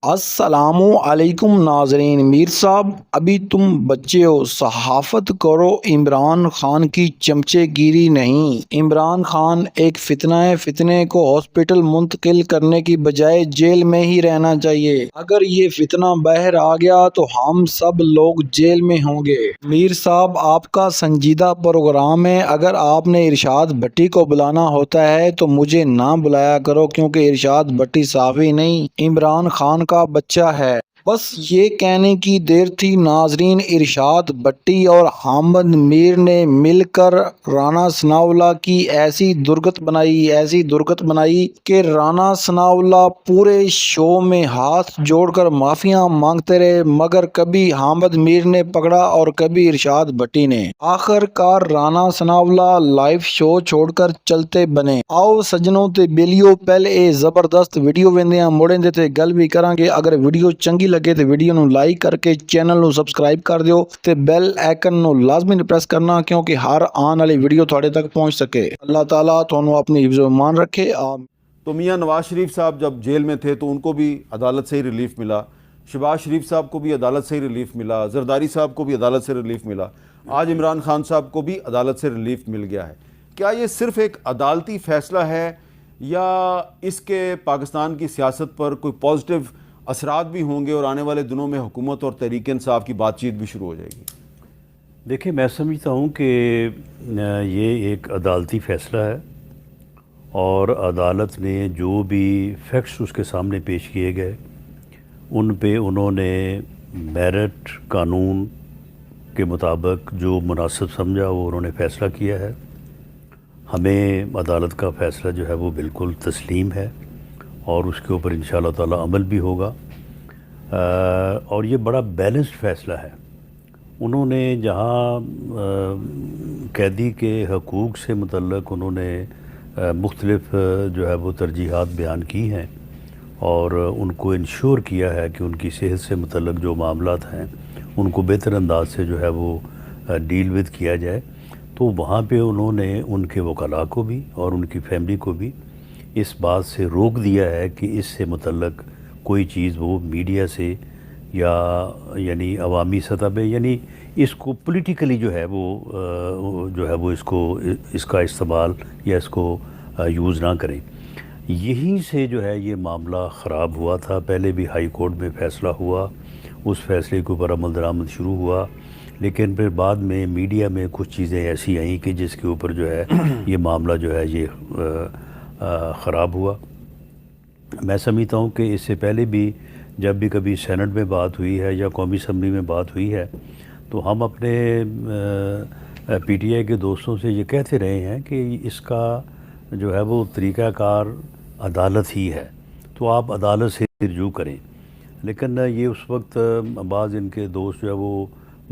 السلام علیکم ناظرین، میر صاحب ابھی تم بچے ہو، صحافت کرو، عمران خان کی چمچے گیری نہیں۔ عمران خان ایک فتنہ ہے، فتنے کو ہاسپٹل منتقل کرنے کی بجائے جیل میں ہی رہنا چاہیے۔ اگر یہ فتنہ باہر آ گیا تو ہم سب لوگ جیل میں ہوں گے۔ میر صاحب آپ کا سنجیدہ پروگرام ہے، اگر آپ نے ارشاد بھٹی کو بلانا ہوتا ہے تو مجھے نہ بلایا کرو، کیونکہ ارشاد بھٹی صحافی نہیں، عمران خان کا بچہ ہے۔ بس یہ کہنے کی دیر تھی۔ ناظرین، ارشاد بھٹی اور حامد میر نے مل کر رانا ثناءاللہ کی ایسی درگت بنائی کہ رانا ثناءاللہ پورے شو میں ہاتھ جوڑ کر معافیاں مانگتے رہے، مگر کبھی حامد میر نے پکڑا اور کبھی ارشاد بھٹی نے۔ آخر کار رانا ثناءاللہ لائیو شو چھوڑ کر چلتے بنے۔ آؤ سجنوں تے بیلیو، پہلے اے زبردست ویڈیو ویندیاں موڑیں دے تے گل بھی کران گے۔ اگر ویڈیو چنگی لگے تے ویڈیو نو لائک کر کے چینل نو سبسکرائب کر دیو تے بیل آئیکن نو لازمی پریس کرنا، کیونکہ ہر آن والی ویڈیو تھوڑے تک پہنچ سکے۔ اللہ تعالیٰ تھانوں اپنی حفظ و امان رکھے، آمین۔ تو میاں نواز شریف صاحب جب جیل میں تھے تو ان کو بھی عدالت سے ہی ریلیف ملا، شہباز شریف صاحب کو بھی عدالت سے ہی ریلیف ملا، زرداری صاحب کو بھی عدالت سے ریلیف ملا، آج عمران خان صاحب کو بھی عدالت سے ریلیف مل گیا ہے۔ کیا یہ صرف ایک عدالتی فیصلہ ہے یا اس کے پاکستان کی سیاست پر کوئی پازیٹیو اثرات بھی ہوں گے اور آنے والے دنوں میں حکومت اور تحریک انصاف کی بات چیت بھی شروع ہو جائے گی؟ دیکھیں، میں سمجھتا ہوں کہ یہ ایک عدالتی فیصلہ ہے، اور عدالت نے جو بھی فیکٹس اس کے سامنے پیش کیے گئے ان پہ انہوں نے میرٹ قانون کے مطابق جو مناسب سمجھا وہ انہوں نے فیصلہ کیا ہے۔ ہمیں عدالت کا فیصلہ جو ہے وہ بالکل تسلیم ہے اور اس کے اوپر انشاءاللہ تعالی عمل بھی ہوگا، اور یہ بڑا بیلنسڈ فیصلہ ہے۔ انہوں نے جہاں قیدی کے حقوق سے متعلق انہوں نے مختلف جو ہے وہ ترجیحات بیان کی ہیں اور ان کو انشور کیا ہے کہ ان کی صحت سے متعلق جو معاملات ہیں ان کو بہتر انداز سے جو ہے وہ ڈیل ود کیا جائے، تو وہاں پہ انہوں نے ان کے وکلاء کو بھی اور ان کی فیملی کو بھی اس بات سے روک دیا ہے کہ اس سے متعلق کوئی چیز وہ میڈیا سے یا یعنی عوامی سطح پہ یعنی اس کو پولیٹیکلی جو ہے وہ اس کا استعمال یا اس کو یوز نہ کریں۔ یہیں سے جو ہے یہ معاملہ خراب ہوا تھا۔ پہلے بھی ہائی کورٹ میں فیصلہ ہوا، اس فیصلے کے اوپر عمل درآمد شروع ہوا، لیکن پھر بعد میں میڈیا میں کچھ چیزیں ایسی آئیں کہ جس کے اوپر جو ہے یہ معاملہ جو ہے یہ خراب ہوا۔ میں سمجھتا ہوں کہ اس سے پہلے بھی جب بھی کبھی سینٹ میں بات ہوئی ہے یا قومی اسمبلی میں بات ہوئی ہے تو ہم اپنے پی ٹی آئی کے دوستوں سے یہ کہتے رہے ہیں کہ اس کا جو ہے وہ طریقہ کار عدالت ہی ہے، تو آپ عدالت سے رجوع کریں۔ لیکن یہ اس وقت بعض ان کے دوست جو ہے وہ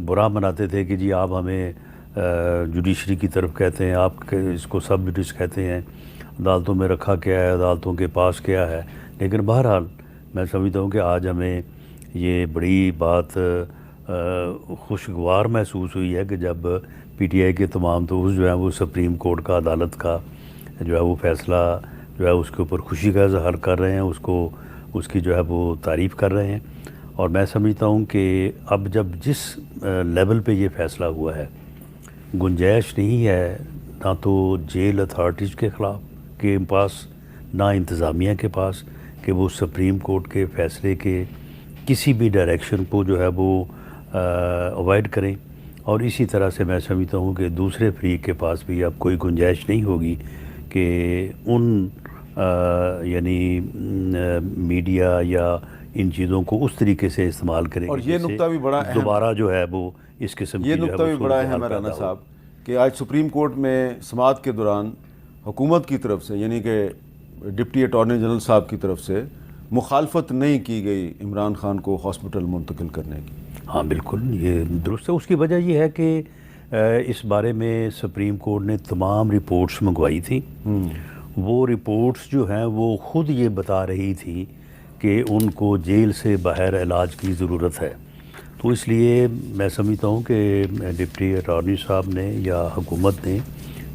برا مناتے تھے کہ جی آپ ہمیں جوڈیشری کی طرف کہتے ہیں، آپ اس کو سب جوڈس کہتے ہیں، عدالتوں میں رکھا کیا ہے، عدالتوں کے پاس کیا ہے۔ لیکن بہرحال میں سمجھتا ہوں کہ آج ہمیں یہ بڑی بات خوشگوار محسوس ہوئی ہے کہ جب پی ٹی آئی کے تمام دوست جو ہیں وہ سپریم کورٹ کا عدالت کا جو ہے وہ فیصلہ جو ہے اس کے اوپر خوشی کا اظہار کر رہے ہیں، اس کی جو ہے وہ تعریف کر رہے ہیں۔ اور میں سمجھتا ہوں کہ اب جب جس لیول پہ یہ فیصلہ ہوا ہے، گنجائش نہیں ہے نہ تو جیل اتھارٹیز کے خلاف کے پاس نہ انتظامیہ کے پاس کہ وہ سپریم کورٹ کے فیصلے کے کسی بھی ڈائریکشن کو جو ہے وہ اوائڈ کریں، اور اسی طرح سے میں سمجھتا ہوں کہ دوسرے فریق کے پاس بھی اب کوئی گنجائش نہیں ہوگی کہ ان یعنی میڈیا یا ان چیزوں کو اس طریقے سے استعمال کریں اور یہ نقطہ بھی بڑا اہم، دوبارہ جو ہے وہ اس قسم کی یہ نقطہ بھی بڑا اہم ہے رانا صاحب کہ آج سپریم کورٹ میں سماعت کے دوران حکومت کی طرف سے یعنی کہ ڈپٹی اٹارنی جنرل صاحب کی طرف سے مخالفت نہیں کی گئی عمران خان کو ہاسپٹل منتقل کرنے کی۔ ہاں بالکل، یہ درست ہے۔ اس کی وجہ یہ ہے کہ اس بارے میں سپریم کورٹ نے تمام رپورٹس منگوائی تھیں۔ وہ رپورٹس جو ہیں وہ خود یہ بتا رہی تھی کہ ان کو جیل سے باہر علاج کی ضرورت ہے، تو اس لیے میں سمجھتا ہوں کہ ڈپٹی اٹارنی صاحب نے یا حکومت نے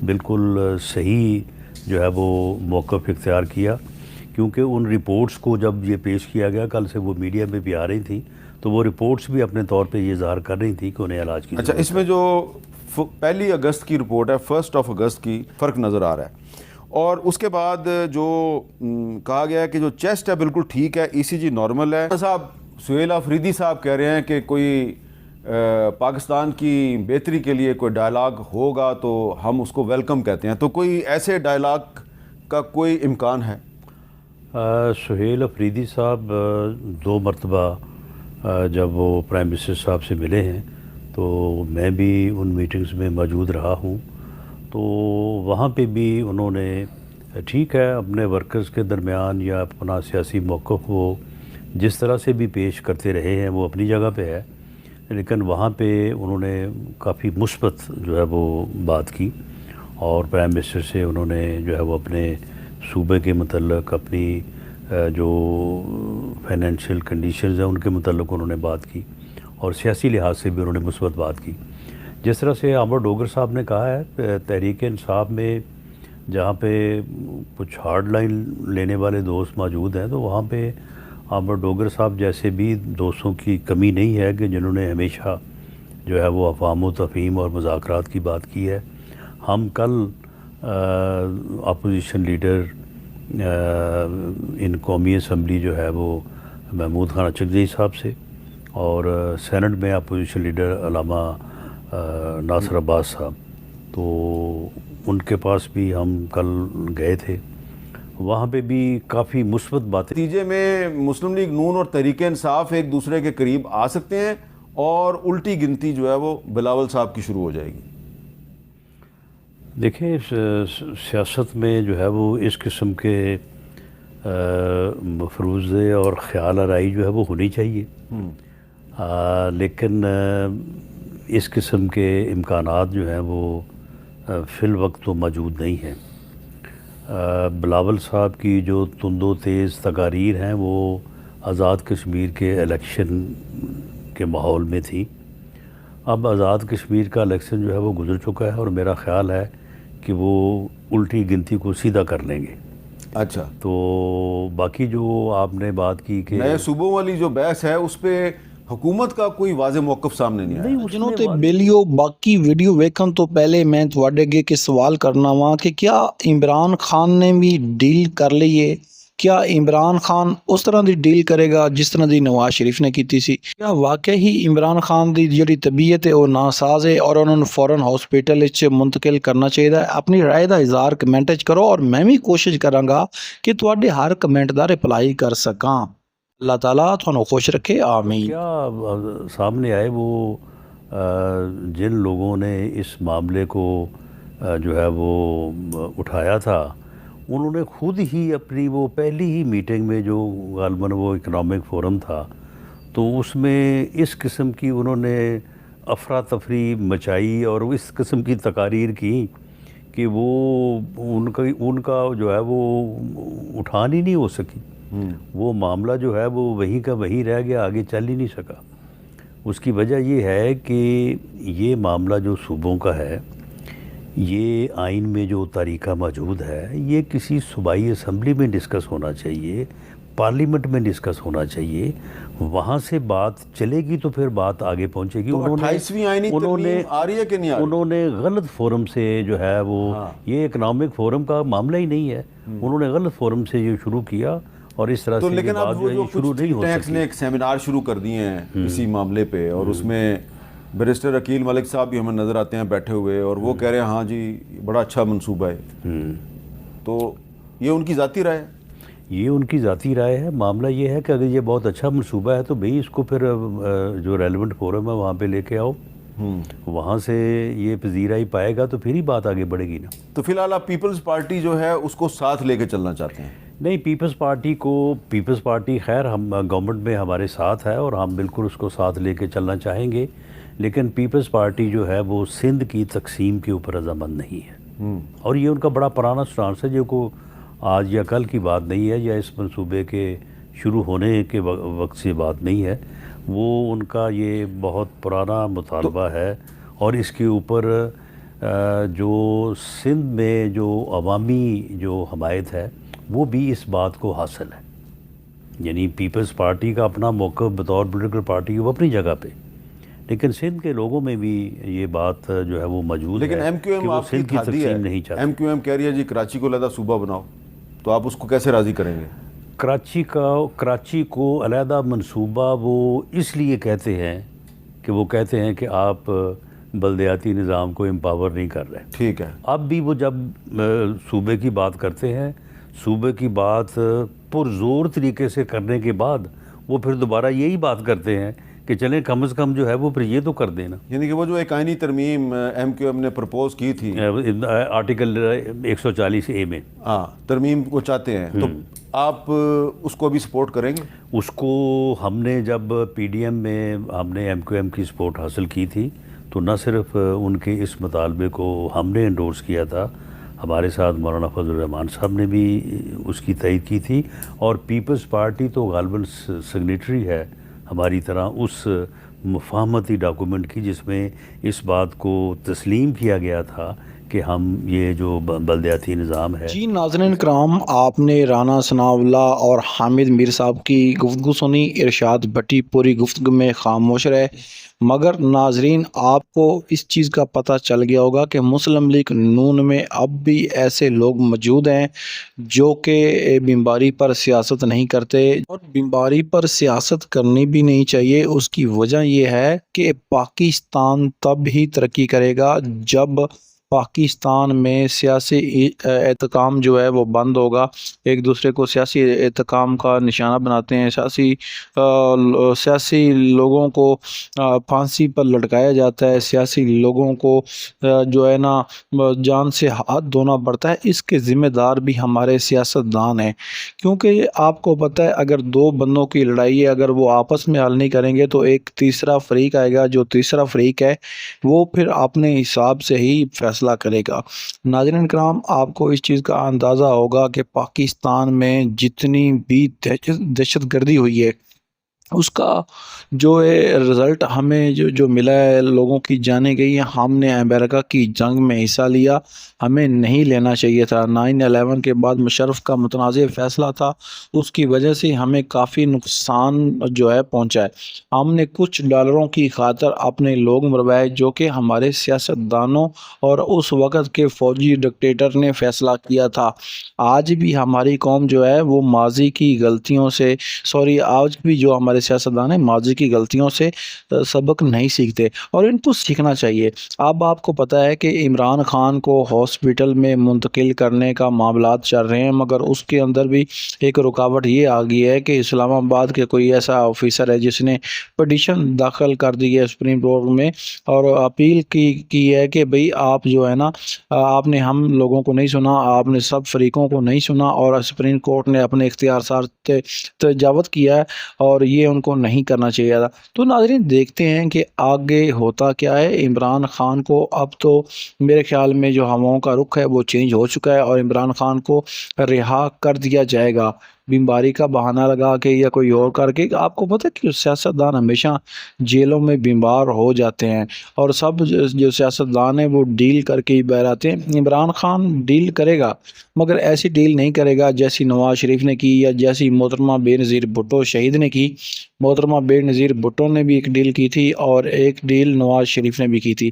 بالکل صحیح جو ہے وہ موقف اختیار کیا، کیونکہ ان رپورٹس کو جب یہ پیش کیا گیا، کل سے وہ میڈیا میں بھی آ رہی تھیں، تو وہ رپورٹس بھی اپنے طور پہ یہ ظاہر کر رہی تھیں کہ انہیں علاج کی اچھا، اس میں جو 1 اگست کی رپورٹ ہے، 1 اگست کی فرق نظر آ رہا ہے، اور اس کے بعد جو کہا گیا ہے کہ جو چیسٹ ہے بالکل ٹھیک ہے، ای سی جی نارمل ہے. صاحب سہیل آفریدی صاحب کہہ رہے ہیں کہ کوئی پاکستان کی بہتری کے لیے کوئی ڈائلاگ ہوگا تو ہم اس کو ویلکم کہتے ہیں، تو کوئی ایسے ڈائلاگ کا کوئی امکان ہے؟ سہیل آفریدی صاحب 2 مرتبہ جب وہ پرائم منسٹر صاحب سے ملے ہیں تو میں بھی ان میٹنگز میں موجود رہا ہوں، تو وہاں پہ بھی انہوں نے ٹھیک ہے اپنے ورکرز کے درمیان یا اپنا سیاسی موقف وہ جس طرح سے بھی پیش کرتے رہے ہیں وہ اپنی جگہ پہ ہے، لیکن وہاں پہ انہوں نے کافی مثبت جو ہے وہ بات کی، اور پرائم منسٹر سے انہوں نے جو ہے وہ اپنے صوبے کے متعلق، اپنی جو فائنینشیل کنڈیشنز ہیں ان کے متعلق انہوں نے بات کی، اور سیاسی لحاظ سے بھی انہوں نے مثبت بات کی. جس طرح سے عامر ڈوگر صاحب نے کہا ہے، تحریک انصاف میں جہاں پہ کچھ ہارڈ لائن لینے والے دوست موجود ہیں تو وہاں پہ عامر ڈوگر صاحب جیسے بھی دوستوں کی کمی نہیں ہے کہ جنہوں نے ہمیشہ جو ہے وہ افہام و تفہیم اور مذاکرات کی بات کی ہے. ہم کل اپوزیشن لیڈر ان قومی اسمبلی جو ہے وہ محمود خان اچکزئی صاحب سے، اور سینٹ میں اپوزیشن لیڈر علامہ ناصر عباس صاحب، تو ان کے پاس بھی ہم کل گئے تھے، وہاں پہ بھی کافی مثبت باتیں. نتیجے میں مسلم لیگ نون اور تحریک انصاف ایک دوسرے کے قریب آ سکتے ہیں اور الٹی گنتی جو ہے وہ بلاول صاحب کی شروع ہو جائے گی. دیکھیں سیاست میں جو ہے وہ اس قسم کے مفروضے اور خیال آرائی جو ہے وہ ہونی چاہیے، لیکن اس قسم کے امکانات جو ہیں وہ فی الوقت تو موجود نہیں ہیں. بلاول صاحب کی جو تند و تیز تقاریر ہیں وہ آزاد کشمیر کے الیکشن کے ماحول میں تھی. اب آزاد کشمیر کا الیکشن جو ہے وہ گزر چکا ہے، اور میرا خیال ہے کہ وہ الٹی گنتی کو سیدھا کر لیں گے. اچھا، تو باقی جو آپ نے بات کی کہ نئے صوبوں والی جو بحث ہے اس پہ حکومت کا کوئی واضح موقف سامنے نہیں آیا. جنہوں تے بیلیو باقی ویڈیو ویکھن تو پہلے میں تواڈے اگے کہ سوال کرنا وا کہ کیا عمران خان نے بھی ڈیل کر لئیے؟ کیا عمران خان اس طرح دی ڈیل کرے گا جس طرح دی نواز شریف نے کیتی سی؟ کیا واقعی ہی عمران خان دی جڑی طبیعت ہے وہ ناساز ہے اور انہوں نے فوراً ہاسپیٹل وچ منتقل کرنا چاہیے؟ اپنی رائے دا اظہار کمنٹ وچ کرو، اور میں بھی کوشش کراں گا کہ تواڈے ہر کمنٹ دا رپلائی کر سکاں. اللہ تعالیٰ تھانوں خوش رکھے، آمین. کیا سامنے آئے وہ جن لوگوں نے اس معاملے کو جو ہے وہ اٹھایا تھا، انہوں نے خود ہی اپنی وہ پہلی ہی میٹنگ میں جو غالباً وہ اکنامک فورم تھا تو اس میں اس قسم کی انہوں نے افراتفری مچائی اور اس قسم کی تقاریر کی کہ وہ ان کا جو ہے وہ اٹھان ہی نہیں ہو سکی. وہ معاملہ جو ہے وہ وہیں کا وہیں رہ گیا، آگے چل ہی نہیں سکا. اس کی وجہ یہ ہے کہ یہ معاملہ جو صوبوں کا ہے، یہ آئین میں جو طریقہ موجود ہے یہ کسی صوبائی اسمبلی میں ڈسکس ہونا چاہیے، پارلیمنٹ میں ڈسکس ہونا چاہیے، وہاں سے بات چلے گی تو پھر بات آگے پہنچے گی. تو 28ویں آئینی ترمیم آ رہی ہے کہ نہیں آ رہی؟ انہوں نے غلط فورم سے جو ہے وہ یہ اکنامک فورم کا معاملہ ہی نہیں ہے، انہوں نے غلط فورم سے یہ شروع کیا، اور اس طرح سے لیکن یہ بات اب جو ہے وہ یہ شروع نہیں ہو ٹیکس سکی. نے ایک سیمینار شروع کر دیے ہیں اسی معاملے پہ، اور اس میں بیرسٹر عقیل ملک صاحب بھی ہمیں نظر آتے ہیں بیٹھے ہوئے، اور وہ کہہ رہے ہیں ہاں جی بڑا اچھا منصوبہ ہے. تو یہ ان کی ذاتی رائے ہے؟ یہ ان کی ذاتی رائے ہے. معاملہ یہ ہے کہ اگر یہ بہت اچھا منصوبہ ہے تو بھئی اس کو پھر جو ریلیونٹ فورم ہے وہاں پہ لے کے آؤ، وہاں سے یہ پذیرائی پائے گا تو پھر ہی بات آگے بڑھے گی نا. تو فی الحال آپ پیپلز پارٹی جو ہے اس کو ساتھ لے کے چلنا چاہتے ہیں؟ نہیں، پیپلز پارٹی خیر ہم گورنمنٹ میں ہمارے ساتھ ہے اور ہم بالکل اس کو ساتھ لے کے چلنا چاہیں گے، لیکن پیپلز پارٹی جو ہے وہ سندھ کی تقسیم کے اوپر رضامند نہیں ہے، اور یہ ان کا بڑا پرانا سٹانس ہے جو کو آج یا کل کی بات نہیں ہے یا اس منصوبے کے شروع ہونے کے وقت سے بات نہیں ہے. وہ ان کا یہ بہت پرانا مطالبہ ہے، اور اس کے اوپر جو سندھ میں جو عوامی جو حمایت ہے وہ بھی اس بات کو حاصل ہے. یعنی پیپلز پارٹی کا اپنا موقف بطور پولیٹیکل پارٹی وہ اپنی جگہ پہ، لیکن سندھ کے لوگوں میں بھی یہ بات جو ہے وہ موجود ہے لیکن ایم کیو کہ ایم وہ آپ کی سندھ کی تھادی ہے، تقسیم نہیں چاہتے. ایم کیو ایم کہہ رہی ہے جی کراچی کو علیحدہ صوبہ بناؤ، تو آپ اس کو کیسے راضی کریں گے؟ کراچی کو علیحدہ منصوبہ وہ اس لیے کہتے ہیں کہ وہ کہتے ہیں کہ آپ بلدیاتی نظام کو امپاور نہیں کر رہے. ٹھیک ہے. اب بھی وہ جب صوبے کی بات کرتے ہیں، صوبے کی بات پرزور طریقے سے کرنے کے بعد وہ پھر دوبارہ یہی بات کرتے ہیں کہ چلیں کم از کم جو ہے وہ پھر یہ تو کر دینا. یعنی کہ وہ جو ایک آئینی ترمیم ایم کیو ایم نے پرپوز کی تھی آرٹیکل 140A میں، ہاں ترمیم کو چاہتے ہیں، تو آپ اس کو بھی سپورٹ کریں گے؟ اس کو ہم نے جب پی ڈی ایم میں ہم نے ایم کیو ایم کی سپورٹ حاصل کی تھی تو نہ صرف ان کے اس مطالبے کو ہم نے انڈورس کیا تھا، ہمارے ساتھ مولانا فضل الرحمان صاحب نے بھی اس کی تائید کی تھی، اور پیپلز پارٹی تو غالباً سگنیٹری ہے ہماری طرح اس مفاہمتی ڈاکومنٹ کی جس میں اس بات کو تسلیم کیا گیا تھا کہ ہم یہ جو بلدیاتی نظام ہے. جی ناظرین کرام، آپ نے رانا ثناء اللہ اور حامد میر صاحب کی گفتگو سنی. ارشاد بھٹی پوری گفتگو میں خاموش رہے، مگر ناظرین آپ کو اس چیز کا پتہ چل گیا ہوگا کہ مسلم لیگ نون میں اب بھی ایسے لوگ موجود ہیں جو کہ بیماری پر سیاست نہیں کرتے، اور بیماری پر سیاست کرنی بھی نہیں چاہیے. اس کی وجہ یہ ہے کہ پاکستان تب ہی ترقی کرے گا جب پاکستان میں سیاسی احتکام جو ہے وہ بند ہوگا. ایک دوسرے کو سیاسی احتکام کا نشانہ بناتے ہیں، سیاسی لوگوں کو پھانسی پر لٹکایا جاتا ہے، سیاسی لوگوں کو جو ہے نا جان سے ہاتھ دھونا پڑتا ہے. اس کے ذمہ دار بھی ہمارے سیاستدان ہیں، کیونکہ آپ کو پتہ ہے اگر دو بندوں کی لڑائی ہے، اگر وہ آپس میں حل نہیں کریں گے تو ایک تیسرا فریق آئے گا، جو تیسرا فریق ہے وہ پھر اپنے حساب سے ہی فیصلہ کرے گا. ناظرین کرام، آپ کو اس چیز کا اندازہ ہوگا کہ پاکستان میں جتنی بھی دہشت گردی ہوئی ہے اس کا جو ہے رزلٹ ہمیں جو ملا ہے، لوگوں کی جانیں گئی ہیں. ہم نے امریکہ کی جنگ میں حصہ لیا، ہمیں نہیں لینا چاہیے تھا. 9/11 کے بعد مشرف کا متنازع فیصلہ تھا، اس کی وجہ سے ہمیں کافی نقصان جو ہے پہنچا ہے. ہم نے کچھ ڈالروں کی خاطر اپنے لوگ مروائے جو کہ ہمارے سیاستدانوں اور اس وقت کے فوجی ڈکٹیٹر نے فیصلہ کیا تھا. آج بھی ہماری قوم جو ہے وہ ماضی کی غلطیوں سے آج بھی جو ہمارے سیاستدان ہیں ماضی کی غلطیوں سے سبق نہیں سیکھتے، اور ان کو سیکھنا چاہیے. اب آپ کو پتہ ہے کہ عمران خان کو ہاسپٹل میں منتقل کرنے کا معاملات چل رہے ہیں، مگر اس کے اندر بھی ایک رکاوٹ یہ آ گئی ہے کہ اسلام آباد کے کوئی ایسا آفیسر ہے جس نے پٹیشن داخل کر دی ہے سپریم کورٹ میں اور اپیل کی ہے کہ بھئی آپ جو ہے نا آپ نے ہم لوگوں کو نہیں سنا، آپ نے سب فریقوں کو نہیں سنا، اور سپریم کورٹ نے اپنے اختیار سے تجاوز کیا ہے اور یہ ان کو نہیں کرنا چاہیے تھا. تو ناظرین دیکھتے ہیں کہ آگے ہوتا کیا ہے. عمران خان کو اب تو میرے خیال میں جو ہواؤں کا رخ ہے وہ چینج ہو چکا ہے اور عمران خان کو رہا کر دیا جائے گا. بیماری کا بہانہ لگا کے یا کوئی اور کر کے، آپ کو پتہ ہے کہ سیاستدان ہمیشہ جیلوں میں بیمار ہو جاتے ہیں اور سب جو سیاستدان ہیں وہ ڈیل کر کے ہی باہر آتے ہیں. عمران خان ڈیل کرے گا مگر ایسی ڈیل نہیں کرے گا جیسی نواز شریف نے کی یا جیسی محترمہ بے نظیر بھٹو شہید نے کی. محترمہ بے نظیر بھٹو نے بھی ایک ڈیل کی تھی اور ایک ڈیل نواز شریف نے بھی کی تھی.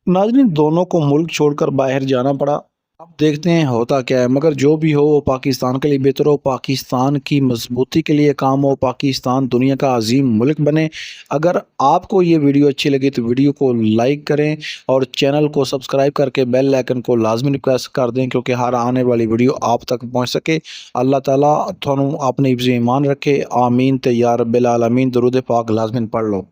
ناظرین دونوں کو ملک چھوڑ کر باہر جانا پڑا. اب دیکھتے ہیں ہوتا کیا ہے، مگر جو بھی ہو وہ پاکستان کے لیے بہتر ہو، پاکستان کی مضبوطی کے لیے کام ہو، پاکستان دنیا کا عظیم ملک بنے. اگر آپ کو یہ ویڈیو اچھی لگی تو ویڈیو کو لائک کریں اور چینل کو سبسکرائب کر کے بیل آئیکن کو لازمی پریس کر دیں کیونکہ ہر آنے والی ویڈیو آپ تک پہنچ سکے. اللہ تعالیٰ تھانوں اپنے حفظ ایمان رکھے. آمین یا رب العالمین. درود پاک لازمی پڑھ لو.